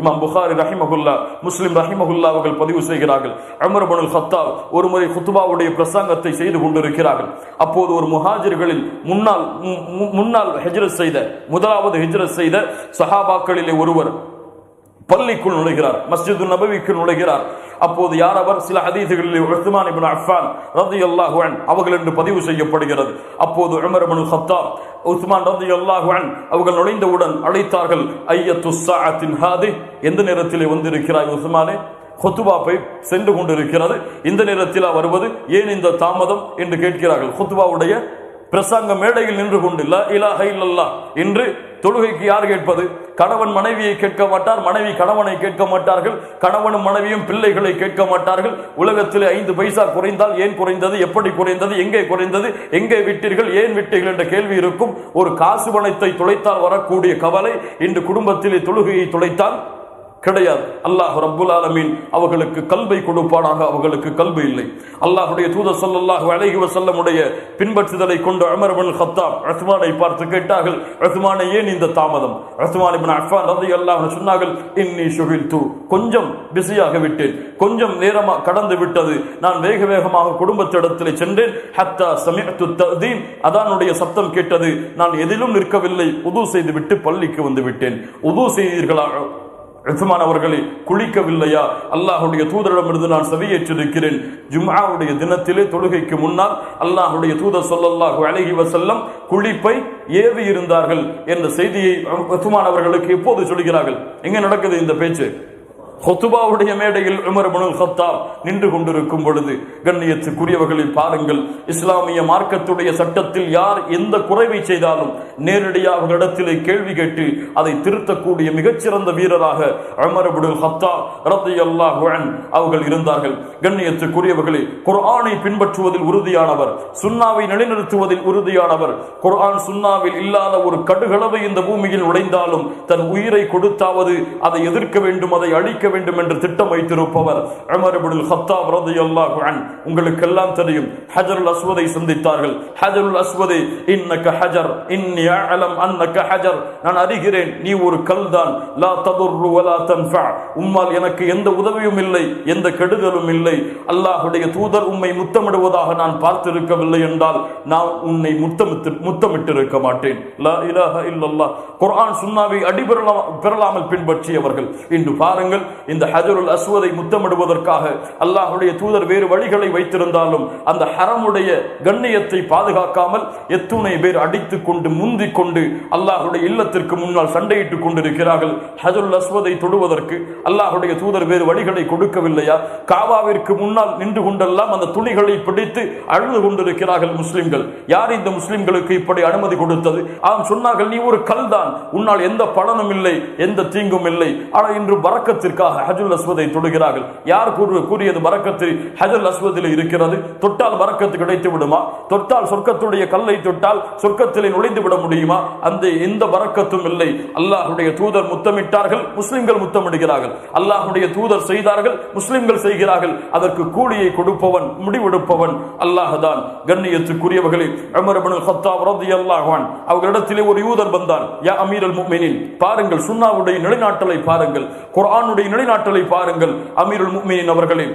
இமாம் புகாரி ரஹிமஹுல்லா, முஸ்லிம் ரஹிமஹுல்லா அவர்கள் பதிவு செய்கிறார்கள். உமர் இப்னுல் கத்தாப் ஒருமுறை குத்பாவுடைய பிரசங்கத்தை செய்து கொண்டிருக்கிறார்கள். அப்போது ஒரு முஹாஜிர்களில் முன்னால் ஹிஜ்ரத் செய்த முதலாவது ஹிஜ்ரத் செய்த சஹாபாக்களிலே ஒருவர் பள்ளிக்குள் நுழைகிறார், மஸ்ஜிது நபவிக்குள் நுழைகிறார். அப்போது யார் அவர்? சில ஹதீதுகளில் உஸ்மான் இப்னு அஃபான் ரலியல்லாஹு அன்ஹு அவர்கள் என்று பதிவு செய்யப்படுகிறது. அப்போது உமர் இப்னுல் கத்தாப் உஸ்மான் ரலியல்லாஹு அன்ஹு அவர்கள் நுழைந்தவுடன் அழைத்தார்கள், ஐயத்து ஸாஅத்தின் ஹாதி, எந்த நேரத்திலே வந்திருக்கிறாய் உஸ்மானே? ஹுத்பா போய் சென்று கொண்டிருக்கிறது, இந்த நேரத்தில் வருவது ஏன் இந்த தாமதம் என்று கேட்கிறார்கள். ஹுத்பாவுடைய பிரசங்க மேடையில் நின்று கொண்டு லா இலாஹ இல்லல்லாஹ் என்று தொழுகைக்கு யார் கேட்பது? கணவன் மனைவியை கேட்க மாட்டார், மனைவி கணவனை கேட்க மாட்டார்கள், கணவனும் மனைவியும் பிள்ளைகளை கேட்க மாட்டார்கள். உலகத்தில் 5 பைசா குறைந்தால் ஏன் குறைந்தது, எப்படி குறைந்தது, எங்கே குறைந்தது, எங்கே விட்டீர்கள், ஏன் விட்டீர்கள் என்ற கேள்வி இருக்கும். ஒரு காசு பணத்தை தொலைத்தால் வரக்கூடிய கவலை இன்று குடும்பத்திலே தொழுகையை தொலைத்தால் கிடையாது. அல்லாஹ் ரப்புல் ஆலமீன் அவர்களுக்கு கல்வை கொடுப்பானாக. அவர்களுக்கு கல்வி இல்லை. அல்லாஹ்வுடைய தூதர் ஸல்லல்லாஹு அலைஹி வஸல்லம் உடைய பின்பற்றுதலை கொண்ட உமர் இப்னுல் கத்தாப் உஸ்மானை பார்த்து கேட்டார்கள், உஸ்மானே ஏன் இந்த தாமதம்? உஸ்மான் இப்னு அஃபான் ரலியல்லாஹு அன்ஹு சொன்னார்கள், இன்னி ஷுகில்து, கொஞ்சம் பிஸியாக விட்டேன், கொஞ்சம் நேரமா கடந்து விட்டது, நான் வேகமாக குடும்பத்திடத்தில் சென்றேன். ஹத்தா சமிஅத்து தஅதீன், அதானுடைய சத்தம் கேட்டது, நான் எதிலும் நிற்கவில்லை, உது செய்து விட்டு பள்ளிக்கு வந்து விட்டேன். உது செய்தீர்களா உஸ்மான் அவர்களே? குளிக்கவில்லையா? அல்லாஹ்வுடைய தூதரிடமிருந்து நான் செவியேற்றிருக்கிறேன். ஜும்ஆவுடைய தினத்திலே தொழுகைக்கு முன்னால் அல்லாஹ்வுடைய தூதர் ஸல்லல்லாஹு அலைஹி வஸல்லம் குளிப்பை ஏவி இருந்தார்கள் என்ற செய்தியை உஸ்மான் அவர்களுக்கு எப்போது சொல்கிறார்கள்? எங்க நடக்குது இந்த பேச்சு? ஹுத்பாவுடைய மேடையில் உமர் இப்னுல் கத்தாப் நின்று கொண்டிருக்கும் பொழுது. கண்ணியத்துக்குரியவர்களில் பாருங்கள், இஸ்லாமிய மார்க்கத்துடைய சட்டத்தில் யார் எந்த குறைவை செய்தாலும் நேரடியாக அவர்களிடத்திலே கேள்வி கேட்டு அதை திருத்தக்கூடிய மிகச்சிறந்த வீரராக உமர் இப்னுல் கத்தாப் ரலியல்லாஹு அன்ஹு அவர்கள் இருந்தார்கள். கண்ணியத்துக்குரியவர்களே, குர்ஆனை பின்பற்றுவதில் உறுதியானவர், சுன்னாவை நிலைநிறுத்துவதில் உறுதியானவர். குர்ஆன் சுன்னாவில் இல்லாத ஒரு கடுகளவு இந்த பூமியில் உடைந்தாலும் தன் உயிரை கொடுத்தாவது அதை எதிர்க்க வேண்டும், அதை அழிக்க வேண்டும் என்று திட்டம் வைத்திருப்பவர் உமர் இப்னுல் கத்தாப் ரலியல்லாஹு அன்ஹு. உங்களுக்கு எல்லாம் தெரியும், ஹஜருல் அஸ்வதை சந்தித்தார்கள். ஹஜருல் அஸ்வதை, இன்னக ஹஜர் இன்னி அஅலம் அன்னக ஹஜர், நான் அறிகிறேன் நீ ஒரு கல்தான், லா ததுர்ரு வலா தன்ஃபா, உம்மால் எனக்கு எந்த உதவியும் இல்லை, எந்த கெடுதலும் இல்லை. அல்லாஹ்வுடைய தூதர் உம்மை முத்தமிடுவதாக நான் பார்த்திருக்கவில்லை என்றால் நான் உன்னை முத்தமிட்டிருக்க மாட்டேன். லா இலாஹ இல்லல்லாஹ். குர்ஆன் சுன்னாவை அடிபெறலாமல் பின்பற்றியவர்கள். இன்று பாருங்கள், இந்த ஹஜருல் அஸ்வதை முத்தமிடுவதற்காக அல்லாஹ்வுடைய தூதர் வேறு வழிகளை வைத்திருந்தாலும் அந்த ஹரமுடைய கண்ணியத்தை பாதுகாக்காமல் எத்துணை பேர் அடித்துக் கொண்டு முந்திக் கொண்டு அல்லாஹ்வுடைய இல்லத்திற்கு முன்னால் சண்டையிட்டுக் கொண்டிருக்கிறார்கள். ஹஜருல் அஸ்வதை தொடுவதற்கு அல்லாஹ்வுடைய தூதர் வேறு வழிகளை கொடுக்கவில்லையா? காபாவிற்கு முன்னால் நின்று கொண்டெல்லாம் அந்த துணிகளை பிடித்து அழுது கொண்டிருக்கிறார்கள் முஸ்லிம்கள். யார் இந்த முஸ்லிம்களுக்கு இப்படி அனுமதி கொடுத்தது? ஆம், சொன்னார்கள், நீ ஒரு கல்தான், உன்னால் எந்த பலனும் இல்லை, எந்த தீங்கும் இல்லை. ஆனால் இன்று பரக்கத்திற்காக ஹஜருல் அஸ்வதை தொடுகிறார்கள். யார் கூறியது பரக்கத்து ஹஜருல் அஸ்வதில் இருக்கிறது? தொட்டால் பரக்கத்து கிடைத்து விடுமா? தொட்டால் சொர்க்கத்துடைய கல்லை தொட்டால் சொர்க்கத்திலே நுழைந்து விட முடியுமா? அந்த எந்த பரக்கத்தும் இல்லை. அல்லாஹ்வுடைய தூதர் முத்தமிட்டார்கள், முஸ்லிம்கள் முத்தமிடுகிறார்கள். அல்லாஹ்வுடைய தூதர் செய்தார்கள், முஸ்லிம்கள் செய்கிறார்கள். அதற்கு கூலியை கொடுப்பவன், முடிவெடுப்பவன் அல்லாஹ் தான். கண்ணியத்துக்குரியவர்களே, உமர் இப்னுல் கத்தாப் ரலியல்லாஹு அன்ஹு அவர்களிடத்திலே ஒரு யூதர் வந்தார். யா அமீருல் முஃமினீன், பாருங்கள் சுன்னாவுடைய நிலைநாட்டலை பாருங்கள், குர்ஆனுடைய நிலைநாட்டலை பாருங்கள். அமீருல் முஃமினீன் அவர்களே,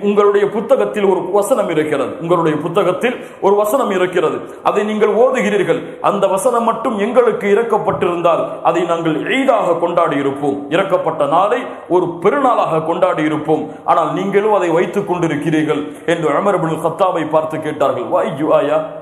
உங்களுடைய புத்தகத்தில் ஒரு வசனம் இருக்கிறது, உங்களுடைய புத்தகத்தில் ஒரு வசனம் இருக்கிறது, அதை நீங்கள் ஓதுகிறீர்கள். அந்த வசனம் மட்டும் எங்களுக்கு இறக்கப்பட்டிருந்தால் அதை நாங்கள் ஈதாக கொண்டாடி இருப்போம், இறக்கப்பட்ட நாளை ஒரு பெருநாளாக கொண்டாடி இருப்போம். ஆனால் நீங்களும் அதை வைத்துக் கொண்டிருக்கிறீர்கள் என்று உமர் இப்னுல் கத்தாபை பார்த்து கேட்டார்கள்.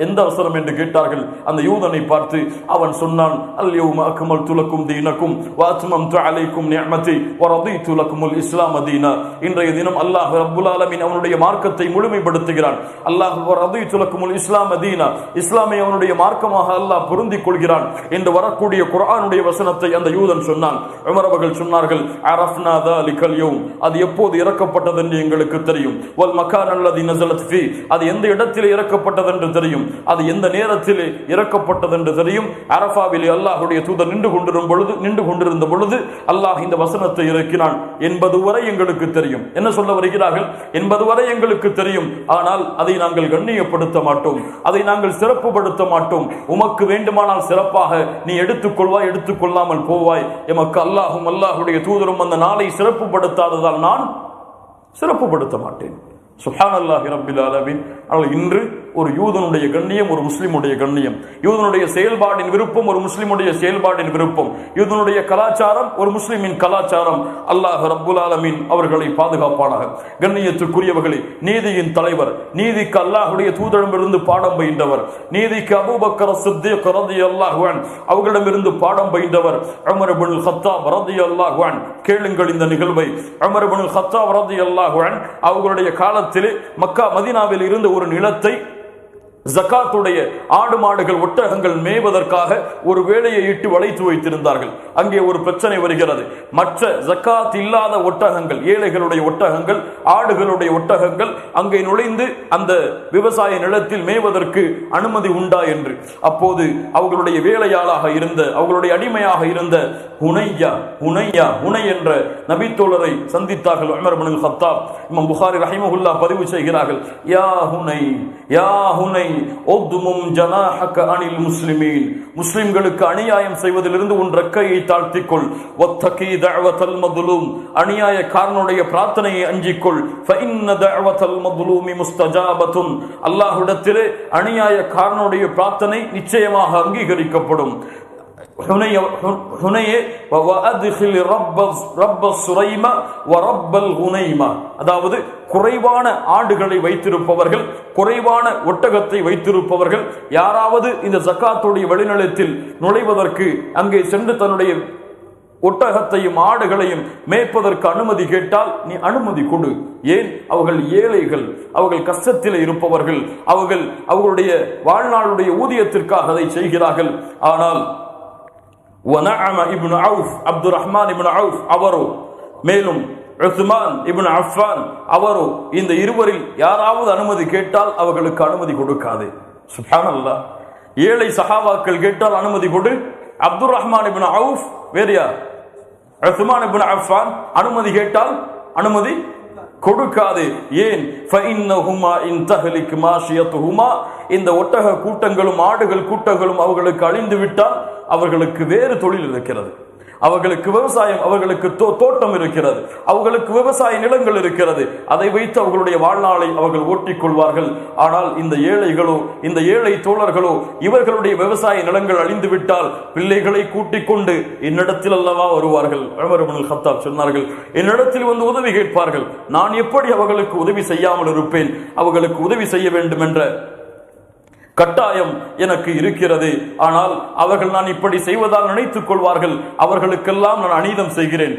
எந்த வசனம் என்று கேட்டார்கள். அந்த யூதனை பார்த்து அவன் சொன்னான், அல் யௌம அக்மல்து லக்கும் தீனக்கும் வ அத்மம்து அலைக்கும் நிஅமதி வ ரதீது லக்குமுல் இஸ்லாம் தீனா. இன்றைய தினம் அல்லாஹ் ரப்புல் ஆலமீன் அவனுடைய மார்க்கத்தை முழுமைப்படுத்துகிறான். அல்லாஹ் வ ரதீது லக்குமுல் இஸ்லாம் தீனா, இஸ்லாமை அவனுடைய மார்க்கமாக அல்லாஹ் பொருந்திக் கொள்கிறான் என்று வரக்கூடிய குர்ஆனுடைய வசனத்தை அந்த யூதன் சொன்னான். உமர் அவர்கள் சொன்னார்கள், அரஃப்னா தாலிகல் யௌம், அது எப்போது இறக்கப்பட்டது என்று எங்களுக்கு தெரியும். வல் மகான் அல்லதி நஸலத் ஃபீ, அது எந்த இடத்திலே இறக்கப்பட்டது என்று தெரியும், அது எந்த நேரத்திலே இறக்கப்பட்டது என்று தெரியும். அரஃபாவிலே அல்லாஹ்வுடைய தூதர் நின்று கொண்டிருந்த பொழுது அல்லாஹ் இந்த வசனத்தை இறக்கினான். என்பது வரை எங்களுக்கு தெரியும். என்ன சொல்ல வருகிறார்கள்? என்பது வரை எங்களுக்கு தெரியும், ஆனால் அதை நாங்கள் கண்ணியப்படுத்த மாட்டோம், அதை நாங்கள் சிறப்புப்படுத்த மாட்டோம். உமக்கு வேண்டுமானால் சிறப்பாக நீ எடுத்துக்கொள்வாய், எடுத்துக்கொள்ளாமல் போவாய். எமக்கு அல்லாஹும் அல்லாஹுடைய தூதரும் அந்த நாளை சிறப்புப்படுத்தாததால் நான் சிறப்புப்படுத்த மாட்டேன். சுப்ஹானல்லாஹி ரப்பில் ஆலமீன். ஆனால் இன்று ஒரு யூதனுடைய கண்ணியம், ஒரு முஸ்லிமுடைய கண்ணியம், யூதனுடைய செயல்பாடின் விருப்பம், ஒரு முஸ்லிமுடைய செயல்பாடின் விருப்பம், யூதனுடைய கலாச்சாரம், ஒரு முஸ்லிமின் கலாச்சாரம். அல்லாஹ் ரப்புல் ஆலமீன் அவர்களை பாதுகாப்பானாக. கண்ணியத்துக்குரியவர்களே, நீதியின் தலைவர், நீதிக்கு அல்லாஹுடைய தூதரிடமிருந்து பாடம் பயின்றவர், நீதிக்கு அபூபக்கர் சித்தீக் ரலியல்லாஹு அன்ஹு அவர்களிடமிருந்து பாடம் பயின்றவர் உமர் இப்னுல் கத்தாப் ரலியல்லாஹு அன்ஹு. கேளுங்கள் இந்த நிகழ்வை. உமர் இப்னுல் கத்தாப் ரலியல்லாஹு அன்ஹு அவர்களுடைய காலத்திலே மக்கா மதீனாவில் இருந்த ஒரு நிலத்தை ஜகாத்துடைய ஆடு மாடுகள் ஒட்டகங்கள் மேய்வதற்காக ஒரு வேலையை இட்டு வளைத்து வைத்திருந்தார்கள். அங்கே ஒரு பிரச்சனை வருகிறது. மற்ற ஜகாத் இல்லாத ஒட்டகங்கள், ஏழைகளுடைய ஒட்டகங்கள், ஆடுகளுடைய ஒட்டகங்கள் அங்கே நுழைந்து அந்த விவசாய நிலத்தில் மேய்வதற்கு அனுமதி உண்டா என்று. அப்போது அவர்களுடைய வேலையாளாக இருந்த, அவர்களுடைய அடிமையாக இருந்த ஹுனை என்ற நபித்தோழரை சந்தித்தார்கள் உமர் இப்னுல் கத்தாப். இமாம் புகாரி ரஹிமஹுல்லாஹ் பதிவு செய்கிறார்கள், யா ஹுனை, யா ஹுனை முஸ்லிம்களுக்கு அநியாயம் செய்வதிலிருந்து உன் ரெக்கையை தாழ்த்திக்கொள். அநியாயக்காரனுடைய பிரார்த்தனையை அஞ்சிக்கொள். அல்லாஹ்விடத்திலே அநியாயக்காரனுடைய பிரார்த்தனை நிச்சயமாக அங்கீகரிக்கப்படும். அதாவது குறைவான ஆடுகளை வைத்திருப்பவர்கள், குறைவான ஒட்டகத்தை வைத்திருப்பவர்கள் யாராவது இந்த ஜகாத்துடைய வெளிநிலத்தில் நுழைவதற்கு அங்கே சென்று தன்னுடைய ஒட்டகத்தையும் ஆடுகளையும் மேய்ப்பதற்கு அனுமதி கேட்டால் நீ அனுமதி கொடு. ஏன்? அவர்கள் ஏழைகள், அவர்கள் கஷ்டத்தில் இருப்பவர்கள், அவர்களுடைய வாழ்நாளுடைய ஊதியத்திற்காக அதை செய்கிறார்கள். ஆனால் அப்துல் ரஹ்மான் இப்னு அவுஃப் அவரோ, மேலும் உஸ்மான் இப்னு அஃபான் அவரோ, இந்த இருவரில் யாராவது அனுமதி கேட்டால் அவர்களுக்கு அனுமதி கொடுக்காது. சுப்ஹானல்லாஹ். ஏழை சஹாபாக்கள் கேட்டால் அனுமதி கொடு. அப்துல் ரஹ்மான் இப்னு அவுஃப், வேறு யார்? உஸ்மான் இப்னு அஃபான் அனுமதி கேட்டால் அனுமதி கொடுக்காது. ஏன்? இந்த ஒட்டக கூட்டங்களும் ஆடுகள் கூட்டங்களும் அவர்களுக்கு அழிந்து விட்டால் அவர்களுக்கு வேறு தொழில் இருக்கிறது, அவர்களுக்கு விவசாயம், அவர்களுக்கு தோட்டம் இருக்கிறது, அவர்களுக்கு விவசாய நிலங்கள் இருக்கிறது. அதை வைத்து அவர்களுடைய வாழ்நாளை அவர்கள் ஓட்டிக் கொள்வார்கள். ஆனால் இந்த ஏழைகளோ, இந்த ஏழை தோழர்களோ, இவர்களுடைய விவசாய நிலங்கள் அழிந்து விட்டால் பிள்ளைகளை கூட்டிக் கொண்டு என்னிடத்தில் அல்லவா வருவார்கள். உமர் இப்னுல் கத்தாப் சொன்னார்கள், என்னிடத்தில் வந்து உதவி கேட்பார்கள். நான் எப்படி அவர்களுக்கு உதவி செய்யாமல் இருப்பேன்? அவர்களுக்கு உதவி செய்ய வேண்டும் என்ற கட்டாயம் எனக்கு இருக்கிறது. ஆனால் அவர்கள் நான் இப்படி செய்வதால் நினைத்துக் கொள்வார்கள் அவர்களுக்கெல்லாம் நான் அநீதம் செய்கிறேன்,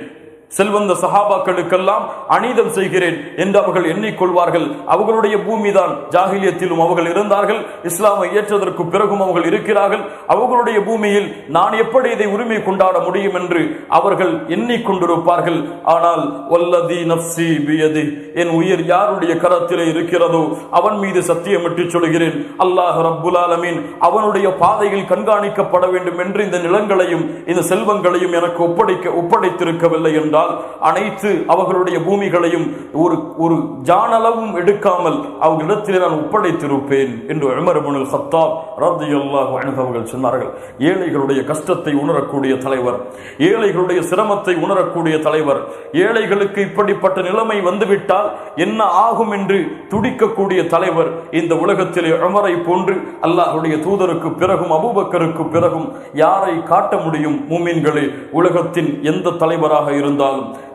செல்வந்த சஹாபாக்களுக்கெல்லாம் அநீதம் செய்கிறேன் என்று அவர்கள் எண்ணிக்கொள்வார்கள். அவர்களுடைய பூமி தான் ஜாஹிலியத்திலும் அவர்கள் இருந்தார்கள், இஸ்லாமை ஏற்றதற்கு பிறகும் அவர்கள் இருக்கிறார்கள். அவர்களுடைய பூமியில் நான் எப்படி இதை உரிமை கொண்டாட முடியும் என்று அவர்கள் எண்ணிக்கொண்டிருப்பார்கள். ஆனால் வல்லதி நஃப்ஸி பியதி, என் உயிர் யாருடைய கரத்திலே இருக்கிறதோ அவன் மீது சத்தியமிட்டு சொல்கிறேன், அல்லாஹ் ரப்புல் ஆலமீன் அவனுடைய பாதையில் கண்காணிக்கப்பட வேண்டும் என்று இந்த நிலங்களையும் இந்த செல்வங்களையும் எனக்கு ஒப்படைத்திருக்கவில்லை என்றால் அனைத்து அவர்களுடைய பூமிகளையும் ஒரு ஜானளவும் எடுக்காமல் அவர்களிடத்தில் நான் ஒப்படைத்திருப்பேன் என்று உமர் இப்னுல் கத்தாப் ரலியல்லாஹு அன்ஹு அவர்கள் சொன்னார்கள். ஏழைகளுடைய கஷ்டத்தை உணரக்கூடிய தலைவர், ஏழைகளுடைய சிரமத்தை உணரக்கூடிய தலைவர், ஏழைகளுக்கு இப்படிப்பட்ட நிலைமை வந்துவிட்டால் என்ன ஆகும் என்று துடிக்கக்கூடிய தலைவர் இந்த உலகத்திலே உமரை போன்று அல்லாஹ்வுடைய தூதருக்கு பிறகும் அபூபக்கருக்கு பிறகும் யாரை காட்ட முடியும்? மூமின்களே, உலகத்தின் எந்த தலைவராக இருந்தால்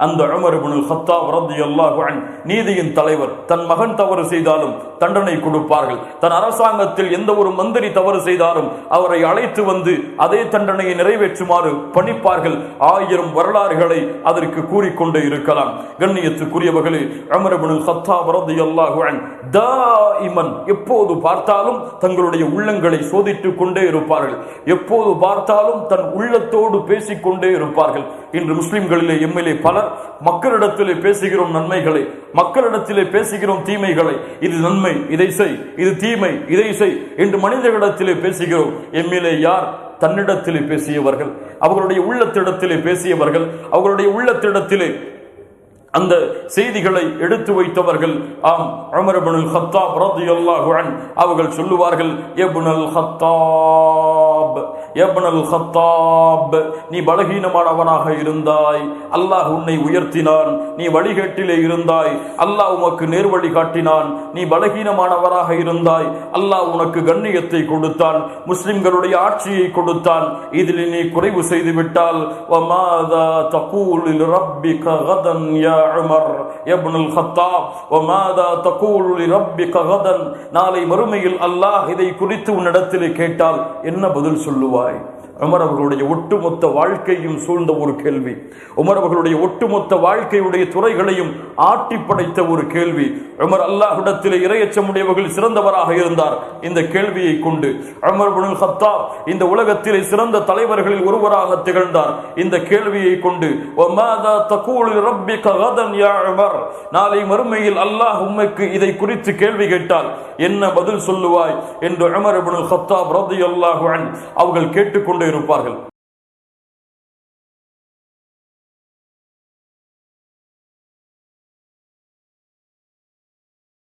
அந்த உமர் இப்னுல் கத்தாப் ரலியல்லாஹு அன்ஹு நீதியின் தலைவர். தன் மகன் தவறு செய்தாலும் தண்டனை கொடுப்பார்கள். தன் அரசாங்கத்தில் எந்த ஒரு மந்திரி தவறு செய்தாலும் அவரை அழைத்து வந்து அதே தண்டனையை நிறைவேற்றுமாறு பணிப்பார்கள். 1000 வரலாறுகளை அதற்கு கூறிக்கொண்டே இருக்கலாம். கண்ணியத்துக்குரியவர்களே, உமர் இப்னுல் கத்தாப் ரலியல்லாஹு அன்ஹு தாயிமன் எப்போது பார்த்தாலும் தங்களுடைய உள்ளங்களை சோதித்துக் கொண்டே இருப்பார்கள். எப்போது பார்த்தாலும் தன் உள்ளத்தோடு பேசிக்கொண்டே இருப்பார்கள். இன்று முஸ்லிம்களிலே எம்எல்ஏ பலர் மக்களிடத்திலே பேசுகிறோம் நன்மைகளை, மக்களிடத்திலே பேசுகிறோம் தீமைகளை. இது நன்மை, இதை செய், இது தீமை, இதை செய் என்று மனிதர்களிடத்திலே பேசுகிறோம். எம்எல்ஏ யார்? தன்னிடத்திலே பேசியவர்கள், அவர்களுடைய உள்ளத்திடத்திலே பேசியவர்கள், அவர்களுடைய உள்ளத்திடத்திலே அந்த செய்திகளை எடுத்து வைத்தவர்கள் ஆம் உமர் இப்னுல் கத்தாப் ரலியல்லாஹு அன்ஹு அவர்கள் சொல்லுவார்கள், இப்னுல் கத்தாப், இப்னுல் கத்தாப், நீ பலகீனமானவனாக இருந்தாய், அல்லாஹ் உன்னை உயர்த்தினான். நீ வழிகேட்டிலே இருந்தாய், அல்லாஹ் உனக்கு நேர்வழி காட்டினான். நீ பலகீனமானவராக இருந்தாய், அல்லாஹ் உனக்கு கண்ணியத்தை கொடுத்தான், முஸ்லிம்களுடைய ஆட்சியை கொடுத்தான். இதில் நீ குறைவு செய்து விட்டால் வமாதா தகூலு லிரப்பிக கதன் யா உமர் இப்னுல் கத்தாப், வமாதா தகூலு லிரப்பிக கதன், நாளை மறுமையில் அல்லாஹ் இதை குறித்து உன்னிடத்திலே கேட்டால் என்ன பதில் சொல்லுவாய்? உமர் அவர்களுடைய ஒட்டுமொத்த வாழ்க்கையும் சூழ்ந்த ஒரு கேள்வி, உமர் அவர்களுடைய ஒட்டுமொத்த வாழ்க்கையுடைய துறைகளையும் ஆட்டி படைத்த ஒரு கேள்வி. உமர் அல்லாஹ்விடத்திலே இறையச்சமுடையவர்கள் சிறந்தவராக இருந்தார். இந்த கேள்வியை கொண்டு உமர் இப்னுல் கத்தாப் இந்த உலகத்திலே சிறந்த தலைவர்களில் ஒருவராக திகழ்ந்தார். இந்த கேள்வியை கொண்டு வமாதா தகூலு லிரப்பிக கதன் யா உமர், நாளை மறுமையில் அல்லாஹ் உமக்கு இதை குறித்து கேள்வி கேட்டால் என்ன பதில் சொல்லுவாய் என்று உமர் இப்னுல் கத்தாப் ரலியல்லாஹு அன்ஹு அவர்கள் கேட்டுக்கொண்டு இருப்பார்கள்.